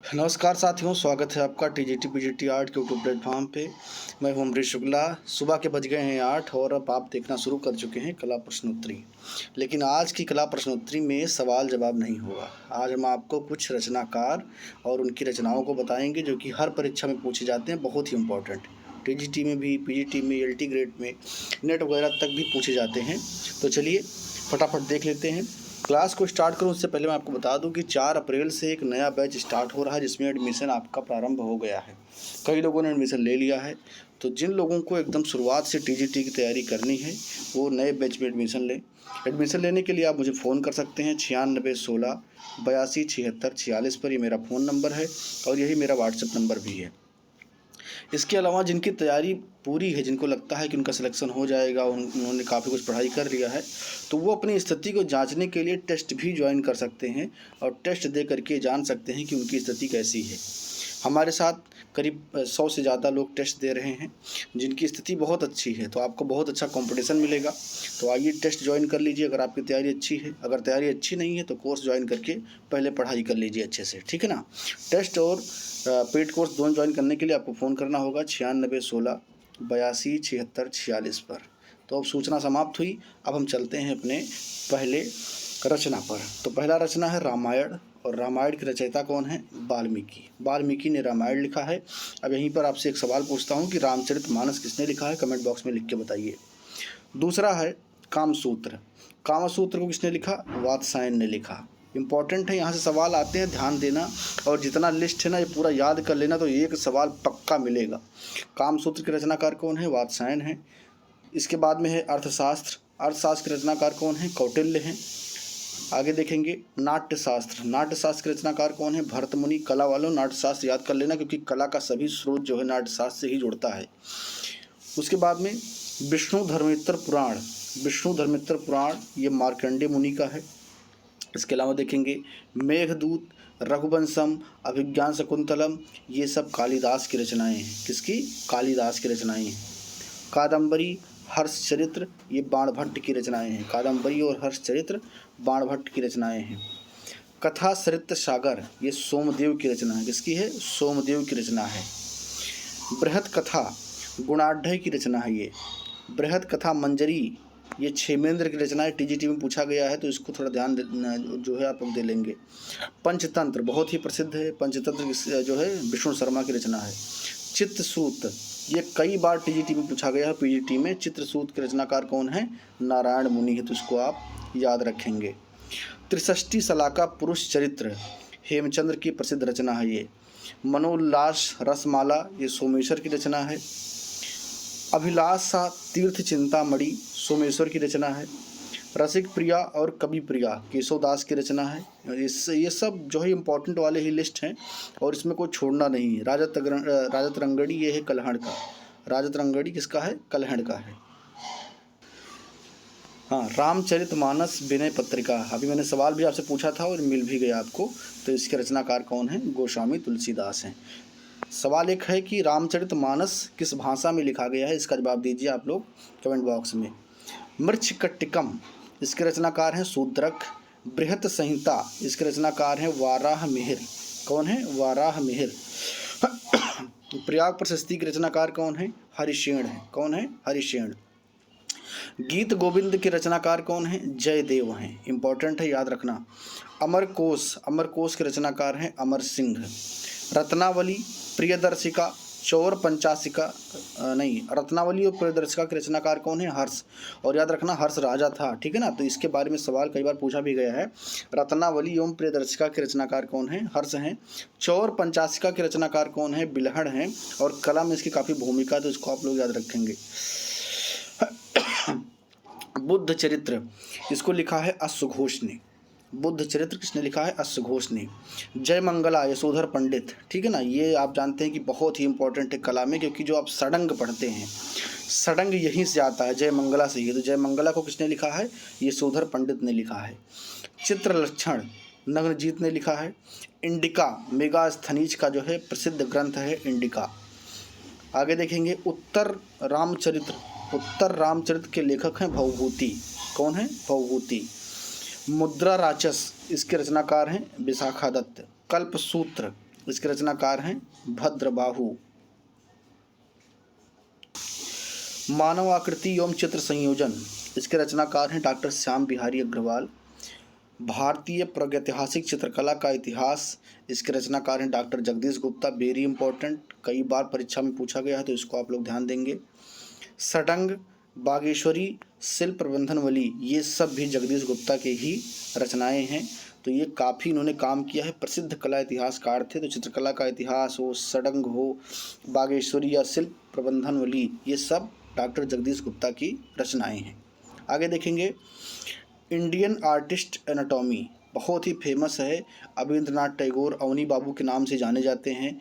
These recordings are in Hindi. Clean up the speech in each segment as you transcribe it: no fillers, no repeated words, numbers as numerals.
नमस्कार साथियों, स्वागत है आपका टीजीटी पीजीटी आर्ट के यूट्यूब प्लेटफॉर्म पे। मैं हूं अमरीश शुक्ला। सुबह के बज गए हैं 8 और अब आप देखना शुरू कर चुके हैं कला प्रश्नोत्तरी। लेकिन आज की कला प्रश्नोत्तरी में सवाल जवाब नहीं होगा। आज हम आपको कुछ रचनाकार और उनकी रचनाओं को बताएंगे जो कि हर परीक्षा में पूछे जाते हैं, बहुत ही इंपॉर्टेंट। टीजीटी में भी, पीजीटी में, एलटी ग्रेड में, नेट वगैरह तक भी पूछे जाते हैं। तो चलिए फटाफट देख लेते हैं। क्लास को स्टार्ट करूं उससे पहले मैं आपको बता दूं कि 4 अप्रैल से एक नया बैच स्टार्ट हो रहा है जिसमें एडमिशन आपका प्रारंभ हो गया है। कई लोगों ने एडमिशन ले लिया है, तो जिन लोगों को एकदम शुरुआत से टीजीटी की तैयारी करनी है वो नए बैच में एडमिशन लें। एडमिशन लेने के लिए आप मुझे फ़ोन कर सकते हैं 9616 82 76 46 पर। ये मेरा फ़ोन नंबर है और यही मेरा व्हाट्सएप नंबर भी है। इसके अलावा जिनकी तैयारी पूरी है, जिनको लगता है कि उनका सिलेक्शन हो जाएगा, उन्होंने काफ़ी कुछ पढ़ाई कर लिया है, तो वो अपनी स्थिति को जांचने के लिए टेस्ट भी ज्वाइन कर सकते हैं और टेस्ट दे करके जान सकते हैं कि उनकी स्थिति कैसी है। हमारे साथ करीब 100 से ज़्यादा लोग टेस्ट दे रहे हैं जिनकी स्थिति बहुत अच्छी है, तो आपको बहुत अच्छा कंपटीशन मिलेगा। तो आइए टेस्ट ज्वाइन कर लीजिए अगर आपकी तैयारी अच्छी है। अगर तैयारी अच्छी नहीं है तो कोर्स ज्वाइन करके पहले पढ़ाई कर लीजिए अच्छे से, ठीक है ना। टेस्ट और पेड कोर्स दोनों ज्वाइन करने के लिए आपको फ़ोन करना होगा 9616 82 76 46 पर। तो अब सूचना समाप्त हुई। अब हम चलते हैं अपने पहले रचना पर। तो पहला रचना है रामायण, और रामायण के रचयिता कौन है? वाल्मीकि। वाल्मीकि ने रामायण लिखा है। अब यहीं पर आपसे एक सवाल पूछता हूँ कि रामचरितमानस किसने लिखा है? कमेंट बॉक्स में लिख के बताइए। दूसरा है कामसूत्र। कामसूत्र को किसने लिखा? वात्स्यायन ने लिखा। इंपॉर्टेंट है, यहाँ से सवाल आते हैं, ध्यान देना। और जितना लिस्ट है ना ये पूरा याद कर लेना, तो एक सवाल पक्का मिलेगा। कामसूत्र के रचनाकार कौन है? वात्स्यायन है। इसके बाद में है अर्थशास्त्र। अर्थशास्त्र के रचनाकार कौन है? कौटिल्य हैं। आगे देखेंगे नाट्यशास्त्र। नाट्यशास्त्र के रचनाकार कौन है? भरत मुनि। कला वालों नाट्यशास्त्र याद कर लेना, क्योंकि कला का सभी स्रोत जो है नाट्यशास्त्र से ही जुड़ता है। उसके बाद में विष्णु धर्मित्र पुराण। विष्णु धर्मित्र पुराण ये मार्कंडेय मुनि का है। इसके अलावा देखेंगे मेघदूत, रघुवंशम, अभिज्ञान शकुंतलम, ये सब कालिदास की रचनाएं हैं। किसकी? कालिदास की रचनाएं हैं। कादम्बरी, हर्षचरित्र, ये बाणभट्ट की रचनाएं हैं। कादम्बरी और हर्षचरित्र बाणभट्ट की रचनाएं हैं। कथा सरित सागर, ये सोमदेव की रचना है। किसकी है? सोमदेव की रचना है। बृहत कथा गुणाढ्य की रचना है। ये बृहत कथा मंजरी, ये क्षेमेंद्र की रचना है। टीजीटी में पूछा गया है तो इसको थोड़ा ध्यान जो है आप लोग दे लेंगे। पंचतंत्र बहुत ही प्रसिद्ध है। पंचतंत्र जो है विष्णु शर्मा की रचना है। चित्रसूत, ये कई बार टीजीटी में पूछा गया है, पीजीटी में। चित्रसूत के रचनाकार कौन है? नारायण मुनि है, तो इसको आप याद रखेंगे। त्रिषष्टि शलाका पुरुष चरित्र, हेमचंद्र की प्रसिद्ध रचना है। ये मनोल्लास रसमाला, ये सोमेश्वर की रचना है। अभिलाषा तीर्थ चिंतामणि, सोमेश्वर की रचना है। रसिक प्रिया और कवि प्रिया, केशवदास की रचना है। ये सब जो है इम्पोर्टेंट वाले ही लिस्ट हैं और इसमें कोई छोड़ना नहीं है। राजत रंगड़ी ये है कल्हड़ का। राजत रंगड़ी किसका है? कल्हड़ का है। हाँ, रामचरितमानस विनय पत्रिका, अभी मैंने सवाल भी आपसे पूछा था और मिल भी गया आपको। तो इसके रचनाकार कौन है? गोस्वामी तुलसीदास हैं। सवाल एक है कि रामचरितमानस किस भाषा में लिखा गया है? इसका जवाब दीजिए आप लोग कमेंट बॉक्स में। मृच्छकटिकम, इसके रचनाकार हैं शूद्रक। बृहत संहिता, इसके रचनाकार हैं वाराह मिहिर। कौन है? वाराह मिहिर। प्रयाग प्रशस्ति के रचनाकार कौन है? हरिशेण है। कौन है? हरिशेण। गीत गोविंद के रचनाकार कौन है? जयदेव हैं। इंपॉर्टेंट है, याद रखना। अमरकोश, अमरकोश के रचनाकार हैं अमर सिंह। रत्नावली, प्रियदर्शिका, चौर पंचाशिका, नहीं, रत्नावली और प्रियदर्शिका के रचनाकार कौन है? हर्ष। और याद रखना हर्ष राजा था, ठीक है ना। तो इसके बारे में सवाल कई बार पूछा भी गया है। रत्नावली एवं प्रियदर्शिका के रचनाकार कौन है? हर्ष हैं। चौर पंचाशिका के रचनाकार कौन है? बिल्हड़ हैं। और कला में इसकी काफ़ी भूमिका, तो इसको आप लोग याद रखेंगे। बुद्ध चरित्र, इसको लिखा है अश्वघोष ने। बुद्ध चरित्र किसने लिखा है? अश्वघोष ने। जय मंगला, यशोधर पंडित, ठीक है ना। ये आप जानते हैं कि बहुत ही इंपॉर्टेंट है कला में, क्योंकि जो आप षडंग पढ़ते हैं, षडंग यहीं से आता है, जय मंगला से ही। तो जय मंगला को किसने लिखा है? यशोधर पंडित ने लिखा है। चित्रलक्षण नग्नजीत ने लिखा है। इंडिका, मेगास्थनीज का जो है प्रसिद्ध ग्रंथ है इंडिका। आगे देखेंगे उत्तर रामचरित्र। उत्तर रामचरित्र के लेखक हैं भवभूति। कौन है? भवभूति। मुद्रा राचस, इसके रचनाकार हैं विशाखा दत्त। कल्पसूत्र, इसके रचनाकार हैं भद्रबाहु। मानव आकृति एवं चित्र संयोजन, इसके रचनाकार हैं डॉक्टर श्याम बिहारी अग्रवाल। भारतीय प्रागैतिहासिक चित्रकला का इतिहास, इसके रचनाकार हैं doctor Jagdish Gupta. Very important, कई बार परीक्षा में पूछा गया है तो इसको आप लोग ध्यान देंगे। सडंग, बागेश्वरी, शिल्प प्रबंधनवली, ये सब भी जगदीश गुप्ता के ही रचनाएं हैं। तो ये काफ़ी इन्होंने काम किया है, प्रसिद्ध कला इतिहासकार थे। तो चित्रकला का इतिहास हो, सडंग हो, बागेश्वरी या शिल्प प्रबंधनवली, ये सब डॉक्टर जगदीश गुप्ता की रचनाएं हैं। आगे देखेंगे, इंडियन आर्टिस्ट एनाटॉमी, बहुत ही फेमस है। अविंद्रनाथ टैगोर अवनी बाबू के नाम से जाने जाते हैं।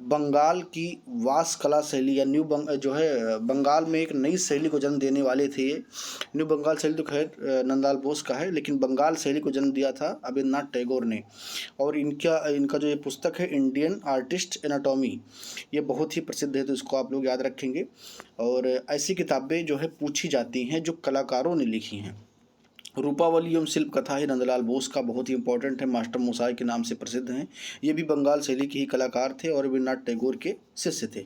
बंगाल की वास कला शैली या बंगाल में एक नई शैली को जन्म देने वाले थे ये। न्यू बंगाल शैली तो खैर नंदलाल बोस का है, लेकिन बंगाल शैली को जन्म दिया था अविंद्रनाथ टैगोर ने। और इनका जो ये पुस्तक है इंडियन आर्टिस्ट एनाटॉमी, ये बहुत ही प्रसिद्ध है, तो इसको आप लोग याद रखेंगे। और ऐसी किताबें जो है पूछी जाती हैं जो कलाकारों ने लिखी हैं। रूपावली एवं शिल्प कथा है नंदलाल बोस का, बहुत ही इंपॉर्टेंट है, मास्टर मोसाई के नाम से प्रसिद्ध हैं। ये भी बंगाल शैली के ही कलाकार थे और रविन्द्रनाथ टैगोर के शिष्य थे।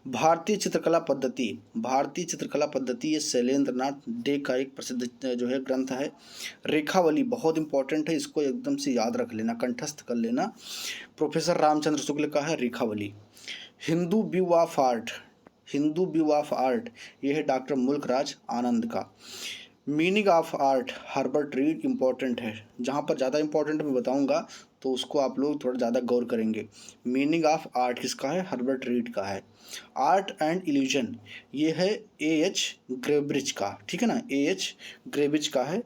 भारतीय चित्रकला पद्धति, भारतीय चित्रकला पद्धति ये शैलेंद्र नाथ डे का एक प्रसिद्ध जो है ग्रंथ है। रेखावली बहुत इंपॉर्टेंट है, इसको एकदम से याद रख लेना, कंठस्थ कर लेना। प्रोफेसर रामचंद्र शुक्ल का है रेखावली। Hindu view of art, Hindu view of art, ये है डॉक्टर मुल्कराज आनंद का। Meaning of art, Herbert Read important है। जहाँ पर ज़्यादा इंपॉर्टेंट मैं बताऊँगा तो उसको आप लोग थोड़ा ज़्यादा गौर करेंगे। मीनिंग ऑफ आर्ट किसका है? हर्बर्ट रीड का है। आर्ट एंड इल्यूजन, ये है A.H. ग्रेब्रिज का, ठीक है ना, A.H. ग्रेब्रिज का है।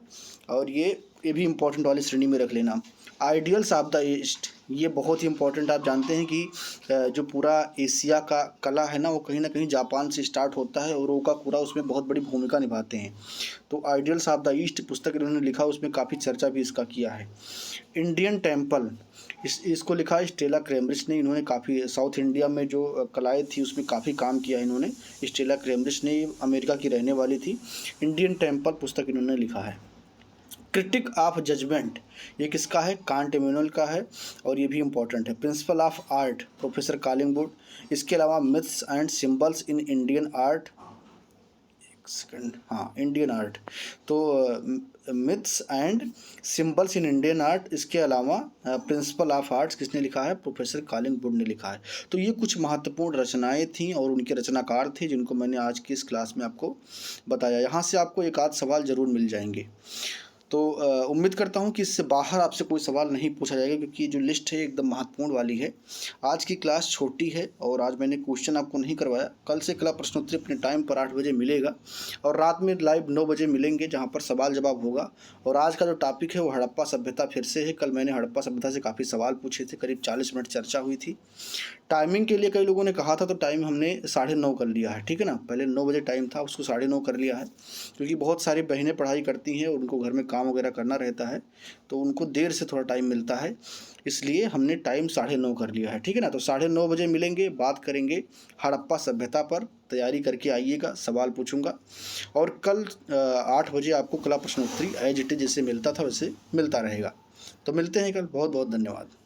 और ये भी इंपॉर्टेंट वाली श्रेणी में रख लेना। आइडियल्स ऑफ द ईस्ट, ये बहुत ही इंपॉर्टेंट, आप जानते हैं कि जो पूरा एशिया का कला है ना वो कहीं ना कहीं जापान से स्टार्ट होता है और ओकाकुरा उसमें बहुत बड़ी भूमिका निभाते हैं। तो आइडियल्स ऑफ द ईस्ट पुस्तक इन्होंने लिखा, उसमें काफ़ी चर्चा भी इसका किया है। इंडियन टेम्पल, इसको लिखा है स्टेला क्रेमरिच ने। इन्होंने काफ़ी साउथ इंडिया में जो कलाएँ थी उसमें काफ़ी काम किया इन्होंने। स्टेला क्रेमरिच ने, अमेरिका की रहने वाली थी। इंडियन टेम्पल पुस्तक इन्होंने लिखा है। क्रिटिक ऑफ जजमेंट, ये किसका है? कांट इमैनुअल का है और ये भी इंपॉर्टेंट है। Principle of art, professor Collingwood. इसके अलावा myths and symbols in Indian art, एक सेकंड, हाँ, इंडियन आर्ट, तो myths and symbols in Indian art. इसके अलावा प्रिंसिपल ऑफ आर्ट्स किसने लिखा है? प्रोफेसर कालिंगवुड ने लिखा है। तो ये कुछ महत्वपूर्ण रचनाएं थीं और उनके रचनाकार थे जिनको मैंने आज की इस क्लास में आपको बताया। यहाँ से आपको एक आध सवाल जरूर मिल जाएंगे। तो उम्मीद करता हूँ कि इससे बाहर आपसे कोई सवाल नहीं पूछा जाएगा, क्योंकि जो लिस्ट है एकदम महत्वपूर्ण वाली है। आज की क्लास छोटी है और आज मैंने क्वेश्चन आपको नहीं करवाया। कल से कला प्रश्नोत्तरी अपने टाइम पर 8 बजे मिलेगा और रात में लाइव 9 बजे मिलेंगे, जहाँ पर सवाल जवाब होगा। और आज का जो टॉपिक है वो हड़प्पा सभ्यता फिर से है। कल मैंने हड़प्पा सभ्यता से काफ़ी सवाल पूछे थे, करीब 40 मिनट चर्चा हुई थी। टाइमिंग के लिए कई लोगों ने कहा था तो टाइम हमने 9:30 कर लिया है, ठीक है ना। पहले 9 बजे टाइम था, उसको 9:30 कर लिया है, क्योंकि बहुत सारी बहनें पढ़ाई करती हैं और उनको घर में काम वगैरह करना रहता है, तो उनको देर से थोड़ा टाइम मिलता है, इसलिए हमने टाइम 9:30 कर लिया है, ठीक है ना। तो 9:30 बजे मिलेंगे, बात करेंगे हड़प्पा सभ्यता पर। तैयारी करके आइएगा, सवाल पूछूंगा। और कल 8 बजे आपको कला प्रश्नोत्तरी एज इट इज जैसे मिलता था वैसे मिलता रहेगा। तो मिलते हैं कल। बहुत बहुत धन्यवाद।